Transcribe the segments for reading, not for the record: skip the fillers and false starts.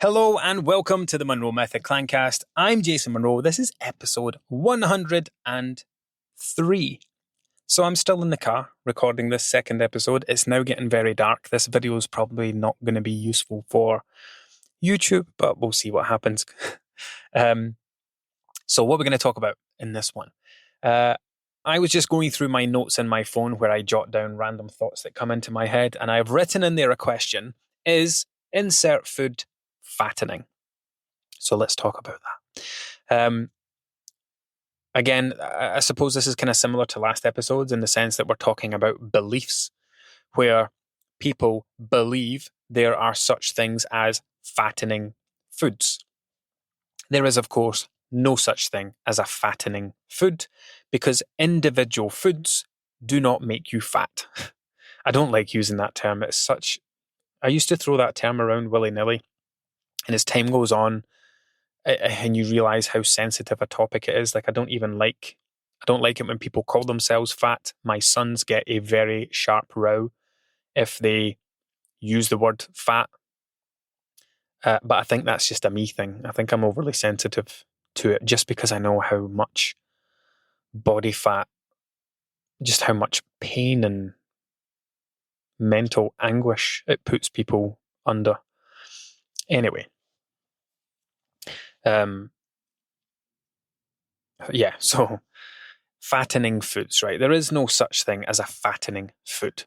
Hello and welcome to the Monroe Method Clancast. I'm Jason Monroe. This is episode 103. So I'm still in the car recording this second episode. It's now getting very dark. This video is probably not going to be useful for YouTube, but we'll see what happens. So what we're going to talk about in this one. I was just going through my notes in my phone where I jot down random thoughts that come into my head, and I've written in there a question: is insert food fattening? So let's talk about that. Again, I suppose this is kind of similar to last episodes in the sense that we're talking about beliefs, where people believe there are such things as fattening foods. There is, of course, no such thing as a fattening food because individual foods do not make you fat. I don't like using that term. I used to throw that term around willy-nilly, and as time goes on, and you realize how sensitive a topic it is, I don't like it when people call themselves fat. My sons get a very sharp row if they use the word fat. But I think that's just a me thing. I think I'm overly sensitive to it just because I know how much body fat, just how much pain and mental anguish it puts people under. Anyway. So fattening foods, right? There is no such thing as a fattening food.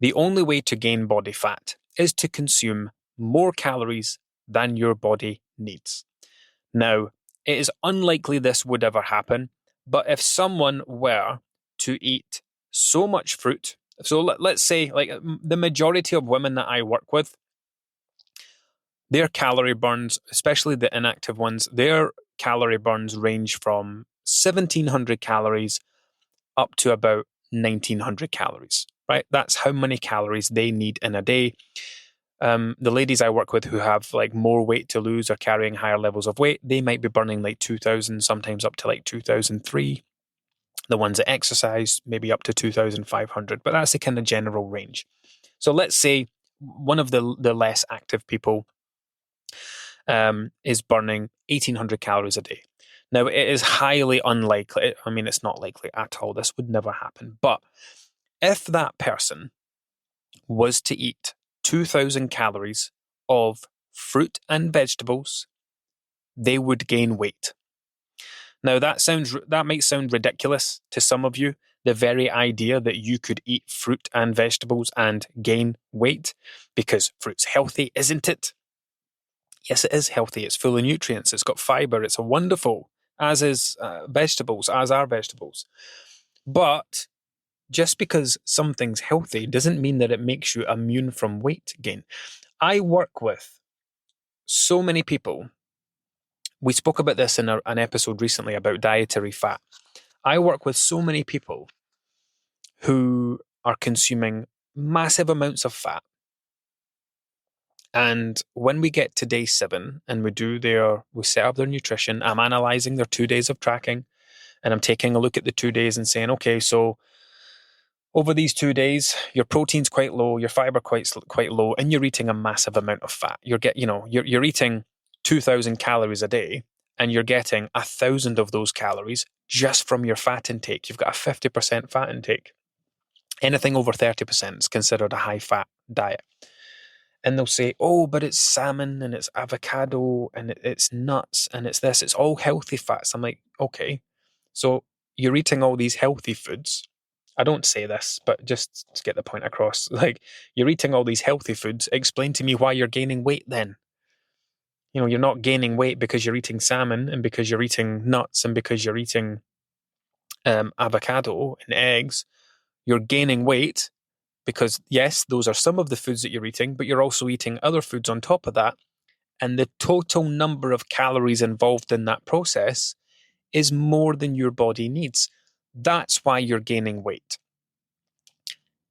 The only way to gain body fat is to consume more calories than your body needs. Now, it is unlikely this would ever happen, but if someone were to eat so much fruit, so let's say the majority of women that I work with, their calorie burns, especially the inactive ones, their calorie burns range from 1,700 calories up to about 1,900 calories, right? That's how many calories they need in a day. The ladies I work with who have more weight to lose or carrying higher levels of weight, they might be burning 2,000, sometimes up to 2,003. The ones that exercise, maybe up to 2,500, but that's the kind of general range. So let's say one of the less active people is burning 1,800 calories a day. Now, it is highly unlikely. I mean, it's not likely at all. This would never happen. But if that person was to eat 2,000 calories of fruit and vegetables, they would gain weight. Now, that might sound ridiculous to some of you, the very idea that you could eat fruit and vegetables and gain weight, because fruit's healthy, isn't it? Yes, it is healthy. It's full of nutrients. It's got fiber. It's wonderful, as is vegetables, as are vegetables. But just because something's healthy doesn't mean that it makes you immune from weight gain. I work with so many people. We spoke about this in an episode recently about dietary fat. I work with so many people who are consuming massive amounts of fat. And when we get to day 7 and we set up their nutrition, I'm analyzing their 2 days of tracking, and I'm taking a look at the 2 days and saying, okay, so over these 2 days, your protein's quite low, your fiber quite low, and you're eating a massive amount of fat. You're eating 2,000 calories a day, and you're getting 1,000 of those calories just from your fat intake. You've got a 50% fat intake. Anything over 30% is considered a high-fat diet. And they'll say, oh, but it's salmon and it's avocado and it's nuts and it's this. It's all healthy fats. I'm like, okay, so you're eating all these healthy foods. I don't say this, but just to get the point across, you're eating all these healthy foods. Explain to me why you're gaining weight then. You're not gaining weight because you're eating salmon and because you're eating nuts and because you're eating avocado and eggs. You're gaining weight because, yes, those are some of the foods that you're eating, but you're also eating other foods on top of that. And the total number of calories involved in that process is more than your body needs. That's why you're gaining weight.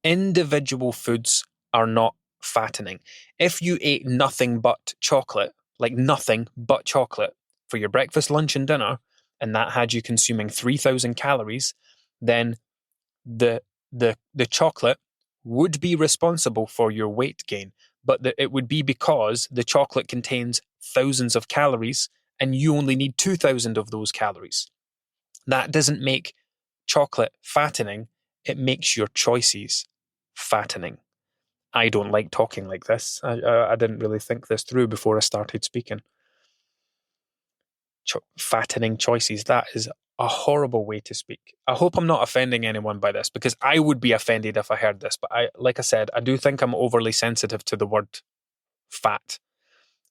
Individual foods are not fattening. If you ate nothing but chocolate, nothing but chocolate for your breakfast, lunch, and dinner, and that had you consuming 3,000 calories, then the chocolate would be responsible for your weight gain, but it would be because the chocolate contains thousands of calories and you only need 2,000 of those calories. That doesn't make chocolate fattening, it makes your choices fattening. I don't like talking like this. I didn't really think this through before I started speaking. Fattening choices, that is a horrible way to speak. I hope I'm not offending anyone by this, because I would be offended if I heard this. But like I said, I do think I'm overly sensitive to the word fat.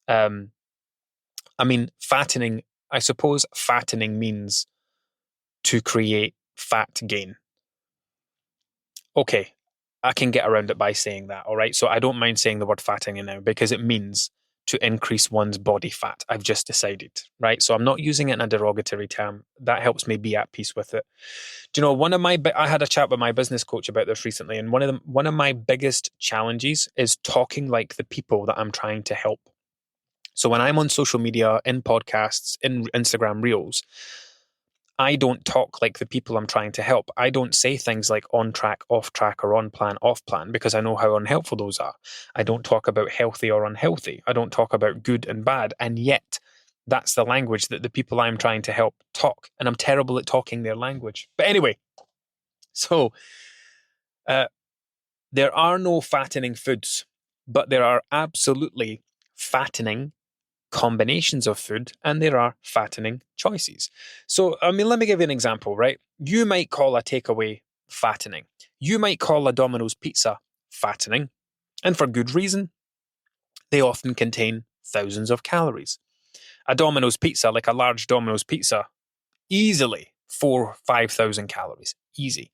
I mean, fattening, I suppose fattening means to create fat gain. Okay, I can get around it by saying that, all right? So I don't mind saying the word fattening now, because it means to increase one's body fat. I've just decided, right? So I'm not using it in a derogatory term. That helps me be at peace with it. Do you know, I had a chat with my business coach about this recently, and one of my biggest challenges is talking like the people that I'm trying to help. So when I'm on social media, in podcasts, in Instagram Reels, I don't talk like the people I'm trying to help. I don't say things like on track, off track, or on plan, off plan, because I know how unhelpful those are. I don't talk about healthy or unhealthy. I don't talk about good and bad. And yet, that's the language that the people I'm trying to help talk. And I'm terrible at talking their language. But anyway, so there are no fattening foods, but there are absolutely fattening combinations of food, and there are fattening choices. So, I mean, let me give you an example, right? You might call a takeaway fattening. You might call a Domino's pizza fattening, and for good reason. They often contain thousands of calories. A Domino's pizza, like a large Domino's pizza, easily 4,000 or 5,000 calories. Easy.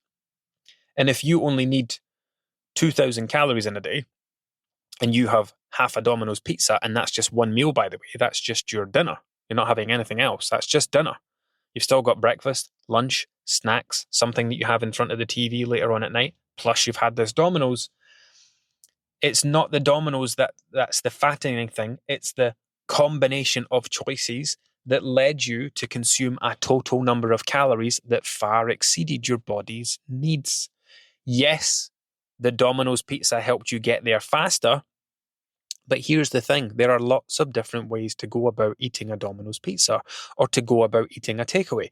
And if you only need 2,000 calories in a day, and you have half a Domino's pizza, and that's just one meal, by the way, that's just your dinner. You're not having anything else. That's just dinner. You've still got breakfast, lunch, snacks, something that you have in front of the TV later on at night, plus you've had this Domino's. It's not the Domino's that's the fattening thing. It's the combination of choices that led you to consume a total number of calories that far exceeded your body's needs. Yes, the Domino's pizza helped you get there faster, but here's the thing. There are lots of different ways to go about eating a Domino's pizza, or to go about eating a takeaway.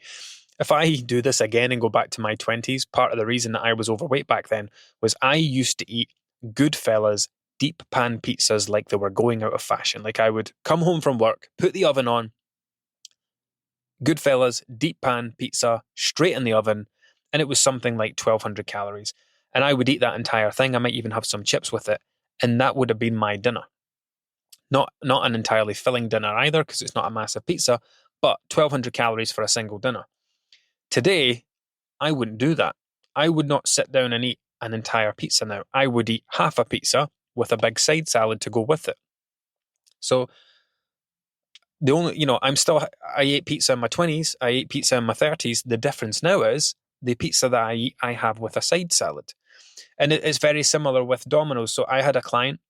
If I do this again and go back to my 20s, part of the reason that I was overweight back then was I used to eat Goodfellas deep pan pizzas like they were going out of fashion. Like, I would come home from work, put the oven on, Goodfellas deep pan pizza straight in the oven, and it was something like 1,200 calories. And I would eat that entire thing. I might even have some chips with it, and that would have been my dinner. Not an entirely filling dinner either, because it's not a massive pizza, but 1,200 calories for a single dinner. Today, I wouldn't do that. I would not sit down and eat an entire pizza now. I would eat half a pizza with a big side salad to go with it. So the only, I ate pizza in my 20s, I ate pizza in my 30s. The difference now is the pizza that I eat, I have with a side salad. And it's very similar with Domino's. So I had a client,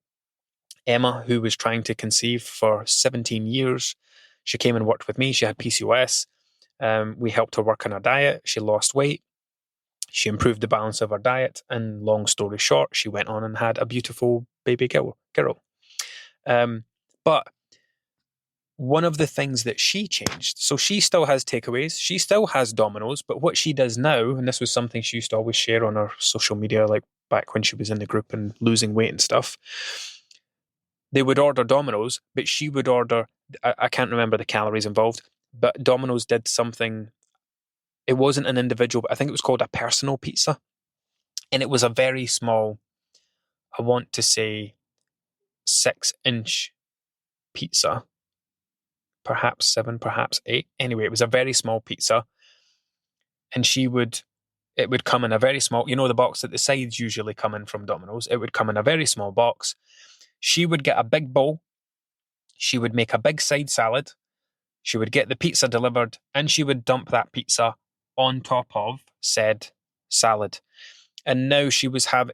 Emma, who was trying to conceive for 17 years. She came and worked with me. She had PCOS. We helped her work on her diet. She lost weight. She improved the balance of her diet. And long story short, she went on and had a beautiful baby girl. But one of the things that she changed, so she still has takeaways, she still has Domino's, but what she does now, and this was something she used to always share on her social media, like back when she was in the group and losing weight and stuff, they would order Domino's, but she would order, I can't remember the calories involved, but Domino's did something, it wasn't an individual, but I think it was called a personal pizza. And it was a very small, I want to say 6-inch pizza, perhaps 7, perhaps 8. Anyway, it was a very small pizza. And it would come in a very small, the box that the sides usually come in from Domino's. It would come in a very small box. She would get a big bowl. She would make a big side salad. She would get the pizza delivered, and she would dump that pizza on top of said salad. And now she was having,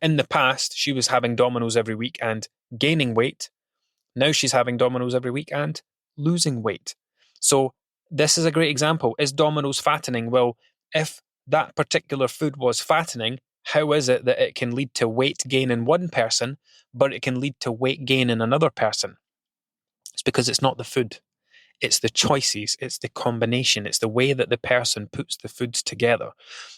in the past, she was having Domino's every week and gaining weight. Now she's having Domino's every week and losing weight. So this is a great example. Is Domino's fattening? Well, if that particular food was fattening, how is it that it can lead to weight gain in one person, but it can lead to weight gain in another person? It's because it's not the food. It's the choices, it's the combination, it's the way that the person puts the foods together.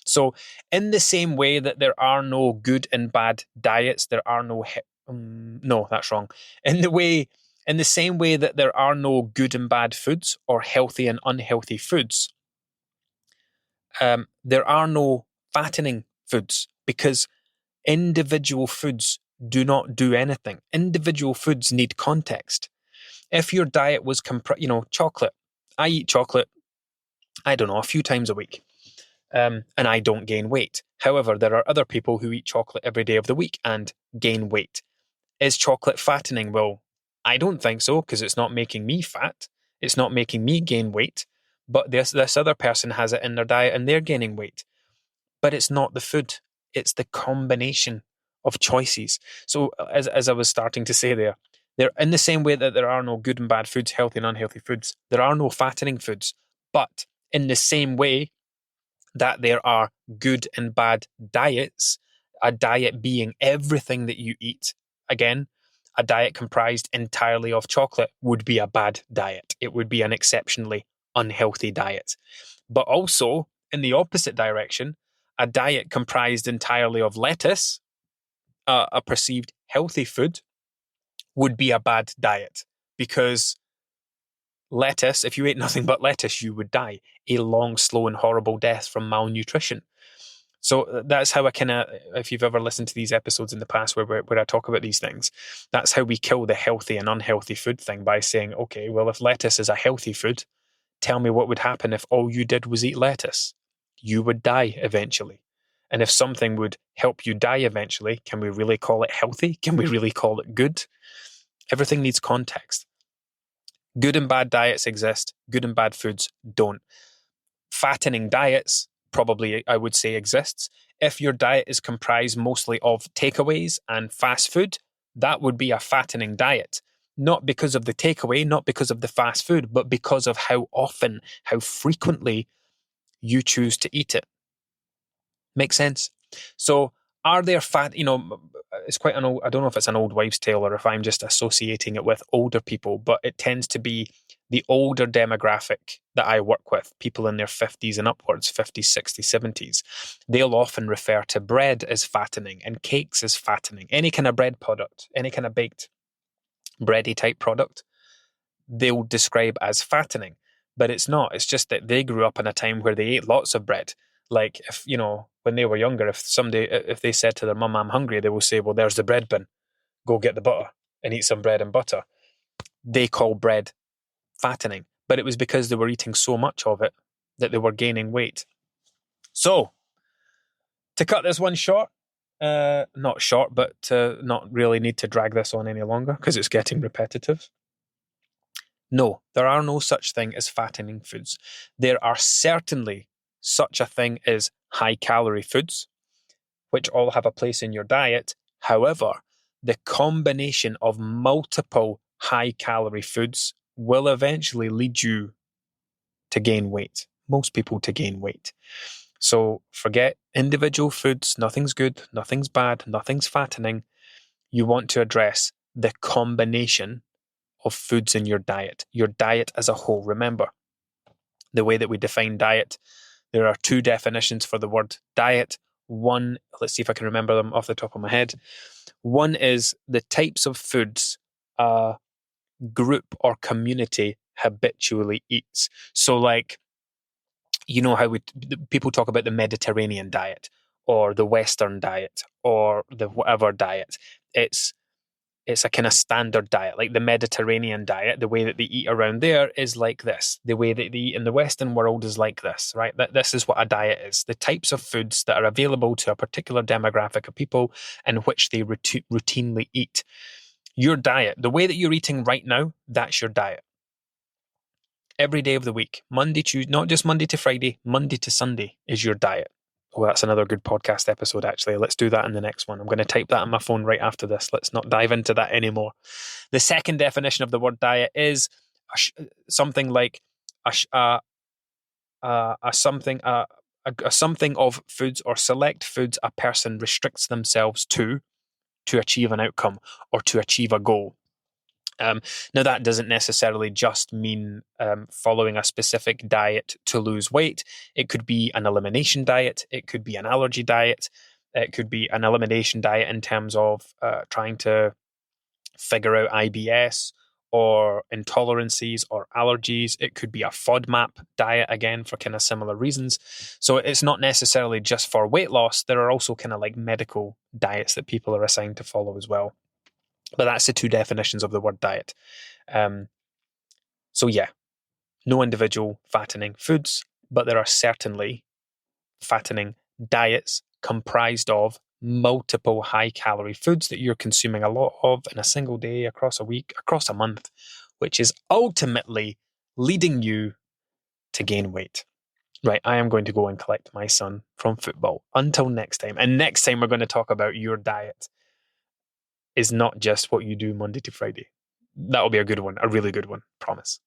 So, in the same way that there are no good and bad diets, there are no no, that's wrong. In the same way that there are no good and bad foods or healthy and unhealthy foods, there are no fattening foods, because individual foods do not do anything. Individual foods need context. If your diet was chocolate, I eat chocolate, I don't know, a few times a week, and I don't gain weight. However, there are other people who eat chocolate every day of the week and gain weight. Is chocolate fattening? Well, I don't think so, because it's not making me fat. It's not making me gain weight. But this other person has it in their diet and they're gaining weight. But it's not the food. It's the combination of choices. So as I was starting to say there, in the same way that there are no good and bad foods, healthy and unhealthy foods, there are no fattening foods. But in the same way that there are good and bad diets, a diet being everything that you eat, again, a diet comprised entirely of chocolate would be a bad diet. It would be an exceptionally unhealthy diet. But also, in the opposite direction, a diet comprised entirely of lettuce, a perceived healthy food, would be a bad diet, because lettuce, if you ate nothing but lettuce, you would die a long, slow, and horrible death from malnutrition. So that's how I if you've ever listened to these episodes in the past where I talk about these things, that's how we kill the healthy and unhealthy food thing, by saying, okay, well, if lettuce is a healthy food, tell me what would happen if all you did was eat lettuce. You would die eventually. And if something would help you die eventually, can we really call it healthy? Can we really call it good? Everything needs context. Good and bad diets exist. Good and bad foods don't. Fattening diets probably, I would say, exists. If your diet is comprised mostly of takeaways and fast food, that would be a fattening diet. Not because of the takeaway, not because of the fast food, but because of how often, how frequently you choose to eat it. Make sense? So are there it's quite an old, I don't know if it's an old wives' tale or if I'm just associating it with older people, but it tends to be the older demographic that I work with, people in their 50s and upwards, 50s, 60s, 70s. They'll often refer to bread as fattening and cakes as fattening. Any kind of bread product, any kind of baked bready type product, they'll describe as fattening. But it's not. It's just that they grew up in a time where they ate lots of bread. Like, if, when they were younger, if they said to their mum, I'm hungry, they will say, well, there's the bread bin. Go get the butter and eat some bread and butter. They call bread fattening. But it was because they were eating so much of it that they were gaining weight. So, to cut this one short, not short, but to not really need to drag this on any longer because it's getting repetitive. No, there are no such thing as fattening foods. There are certainly such a thing as high-calorie foods, which all have a place in your diet. However, the combination of multiple high-calorie foods will eventually lead you to gain weight. Most people to gain weight. So forget individual foods. Nothing's good, nothing's bad, nothing's fattening. You want to address the combination of foods in your diet as a whole. Remember, the way that we define diet, there are two definitions for the word diet. One, let's see if I can remember them off the top of my head. One is the types of foods a group or community habitually eats. So, like, how people talk about the Mediterranean diet or the Western diet or the whatever diet. It's a kind of standard diet, like the Mediterranean diet. The way that they eat around there is like this. The way that they eat in the Western world is like this, right? This is what a diet is. The types of foods that are available to a particular demographic of people in which they routinely eat. Your diet, the way that you're eating right now, that's your diet. Every day of the week, Monday, Tuesday, not just Monday to Friday, Monday to Sunday is your diet. Oh, that's another good podcast episode, actually. Let's do that in the next one. I'm going to type that on my phone right after this. Let's not dive into that anymore. The second definition of the word diet is something like a something of foods or select foods a person restricts themselves to achieve an outcome or to achieve a goal. Now, that doesn't necessarily just mean following a specific diet to lose weight. It could be an elimination diet. It could be an allergy diet. It could be an elimination diet in terms of trying to figure out IBS or intolerances or allergies. It could be a FODMAP diet, again, for kind of similar reasons. So it's not necessarily just for weight loss. There are also kind of like medical diets that people are assigned to follow as well. But that's the two definitions of the word diet. So yeah, no individual fattening foods, but there are certainly fattening diets comprised of multiple high-calorie foods that you're consuming a lot of in a single day, across a week, across a month, which is ultimately leading you to gain weight. Right, I am going to go and collect my son from football. Until next time. And next time we're going to talk about your diet is not just what you do Monday to Friday. That'll be a good one, a really good one, promise.